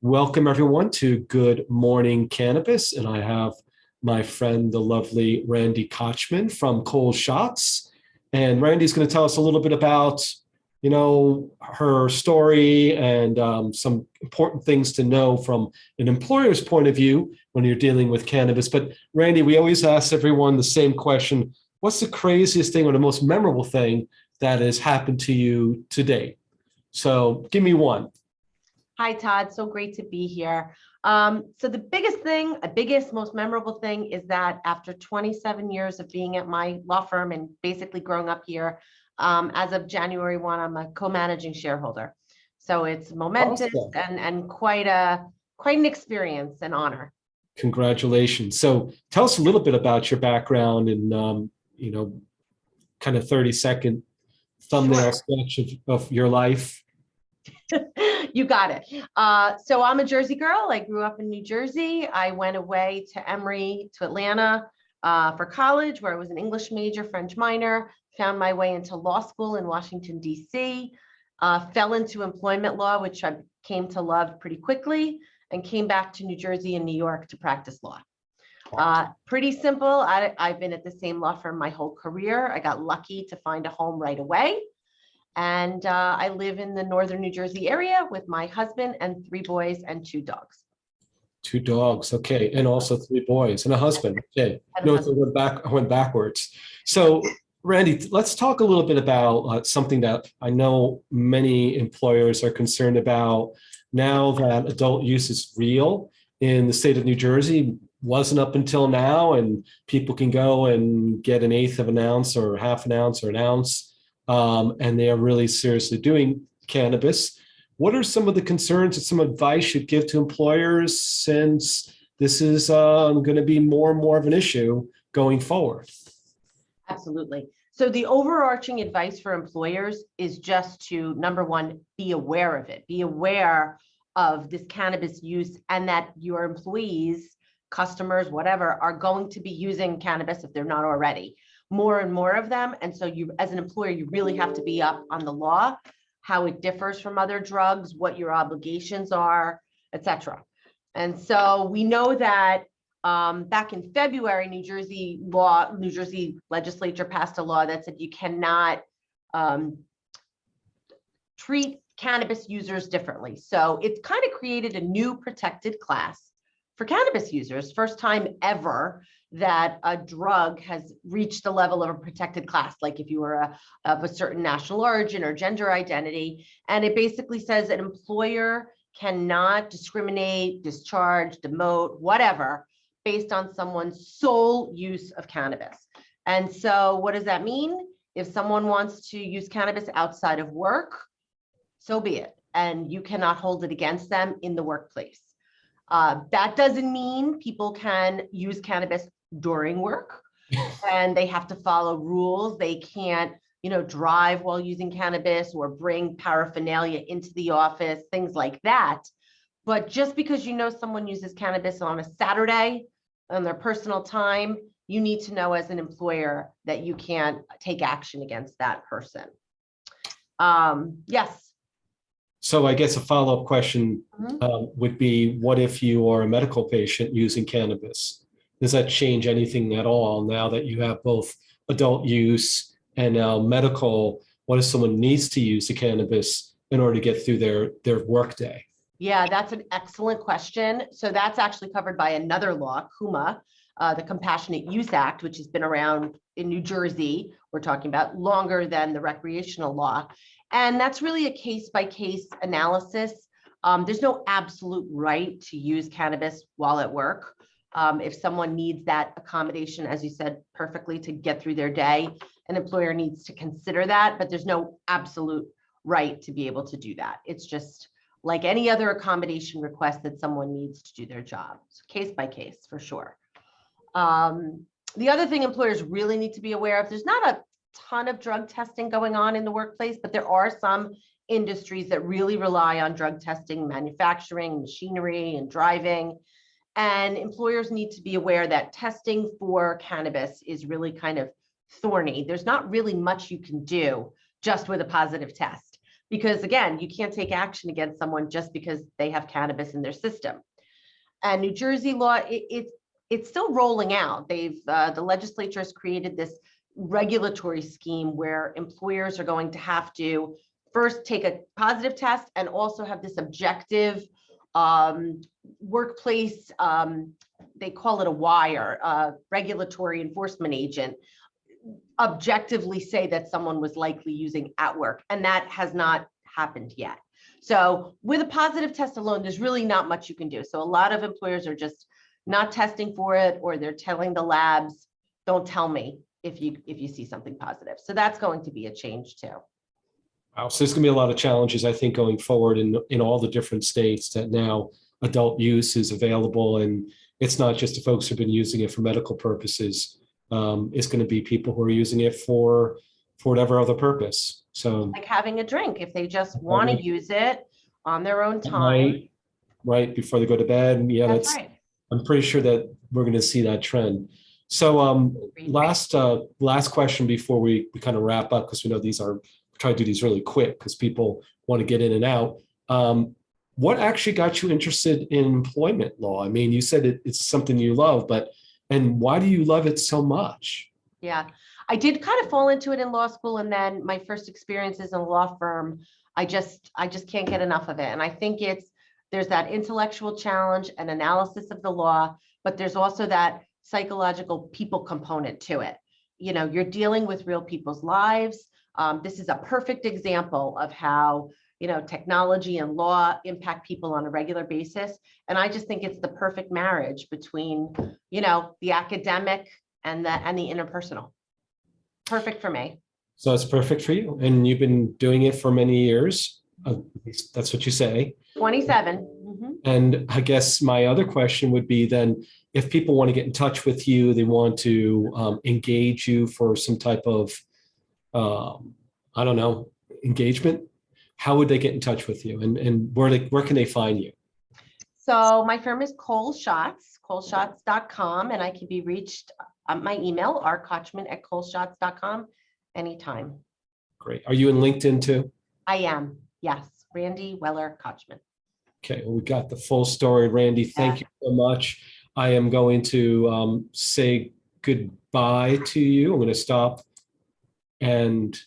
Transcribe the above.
Welcome everyone to Good Morning Cannabis, and I have my friend, the lovely Randi Kochman from Cole Schotz. And Randy's going to tell us a little bit about, her story and some important things to know from an employer's point of view when you're dealing with cannabis. But Randi, we always ask everyone the same question: what's the craziest thing or the most memorable thing that has happened to you today? So give me one. Hi, Todd. So great to be here. So the biggest, most memorable thing is that after 27 years of being at my law firm and basically growing up here, as of January 1, I'm a co-managing shareholder. So it's momentous. Awesome. and quite an experience and honor. Congratulations. So tell us a little bit about your background and, kind of 30-second thumbnail sketch of your life. You got it. So I'm a Jersey girl. I grew up in New Jersey. I went away to Emory, to Atlanta for college, where I was an English major, French minor, found my way into law school in Washington, D.C., fell into employment law, which I came to love pretty quickly, and came back to New Jersey and New York to practice law. Pretty simple. I've been at the same law firm my whole career. I got lucky to find a home right away. And I live in the northern New Jersey area with my husband and 3 boys and 2 dogs. 2 dogs, okay, and also 3 boys and a husband. Okay, no, I went backwards. So, Randi, let's talk a little bit about something that I know many employers are concerned about now that adult use is real in the state of New Jersey. Wasn't up until now, and people can go and get an eighth of an ounce or half an ounce or an ounce. And they are really seriously doing cannabis. What are some of the concerns and some advice you'd give to employers, since this is going to be more and more of an issue going forward? Absolutely. So the overarching advice for employers is just to, number one, be aware of it. Be aware of this cannabis use, and that your employees, customers, whatever, are going to be using cannabis if they're not already. More and more of them. And so you, as an employer, you really have to be up on the law, how it differs from other drugs, what your obligations are, etc. And so we know that back in February, New Jersey legislature passed a law that said you cannot treat cannabis users differently. So it kind of created a new protected class for cannabis users. First time ever that a drug has reached the level of a protected class, like if you were of a certain national origin or gender identity. And it basically says an employer cannot discriminate, discharge, demote, whatever, based on someone's sole use of cannabis. And so what does that mean? If someone wants to use cannabis outside of work, so be it. And you cannot hold it against them in the workplace. That doesn't mean people can use cannabis during work, and they have to follow rules. They can't, drive while using cannabis or bring paraphernalia into the office, things like that. But just because someone uses cannabis on a Saturday on their personal time, you need to know as an employer that you can't take action against that person. Yes. So I guess a follow-up question would be, what if you are a medical patient using cannabis? Does that change anything at all now that you have both adult use and now medical? What if someone needs to use the cannabis in order to get through their workday? Yeah, that's an excellent question. So that's actually covered by another law, CUMA, the Compassionate Use Act, which has been around in New Jersey. We're talking about longer than the recreational law. And that's really a case-by-case analysis. There's no absolute right to use cannabis while at work. If someone needs that accommodation, as you said perfectly, to get through their day, an employer needs to consider that, but there's no absolute right to be able to do that. It's just like any other accommodation request that someone needs to do their job. So case by case, for sure. The other thing employers really need to be aware of, there's not a ton of drug testing going on in the workplace, but there are some industries that really rely on drug testing, manufacturing, machinery, and driving. And employers need to be aware that testing for cannabis is really kind of thorny. There's not really much you can do just with a positive test. because again, you can't take action against someone just because they have cannabis in their system. And New Jersey law, it's still rolling out. The legislature has created this regulatory scheme where employers are going to have to first take a positive test and also have this objective workplace, they call it a wire, regulatory enforcement agent, objectively say that someone was likely using at work, and that has not happened yet. So with a positive test alone, there's really not much you can do. So a lot of employers are just not testing for it, or they're telling the labs, don't tell me if you see something positive. So that's going to be a change too. Wow. So there's going to be a lot of challenges, I think, going forward in all the different states that now adult use is available. And it's not just the folks who've been using it for medical purposes. It's going to be people who are using it for whatever other purpose. So like having a drink, if they just want to use it on their own time. Right before they go to bed. Yeah, that's right. I'm pretty sure that we're going to see that trend. So last question before we kind of wrap up, because we know these are, try to do these really quick because people want to get in and out. What actually got you interested in employment law? I mean, you said it's something you love, and why do you love it so much? Yeah, I did kind of fall into it in law school, and then my first experiences in a law firm, I just can't get enough of it. And I think there's that intellectual challenge and analysis of the law, but there's also that psychological people component to it. You know, you're dealing with real people's lives. This is a perfect example of how, you know, technology and law impact people on a regular basis. And I just think it's the perfect marriage between, you know, the academic and the interpersonal. Perfect for me. So it's perfect for you. And you've been doing it for many years. That's what you say. 27. Mm-hmm. And I guess my other question would be then, if people want to get in touch with you, they want to engage you for some type of, I don't know, engagement, how would they get in touch with you, and where can they find you? So my firm is Cole Schotz, coleshots.com, and I can be reached on my email, rkochman@coleshots.com, anytime. Great. Are you in LinkedIn too? I am, yes. Randi Kochman. Okay, well, we got the full story. Randi, thank you so much. I am going to say goodbye to you. I'm going to stop and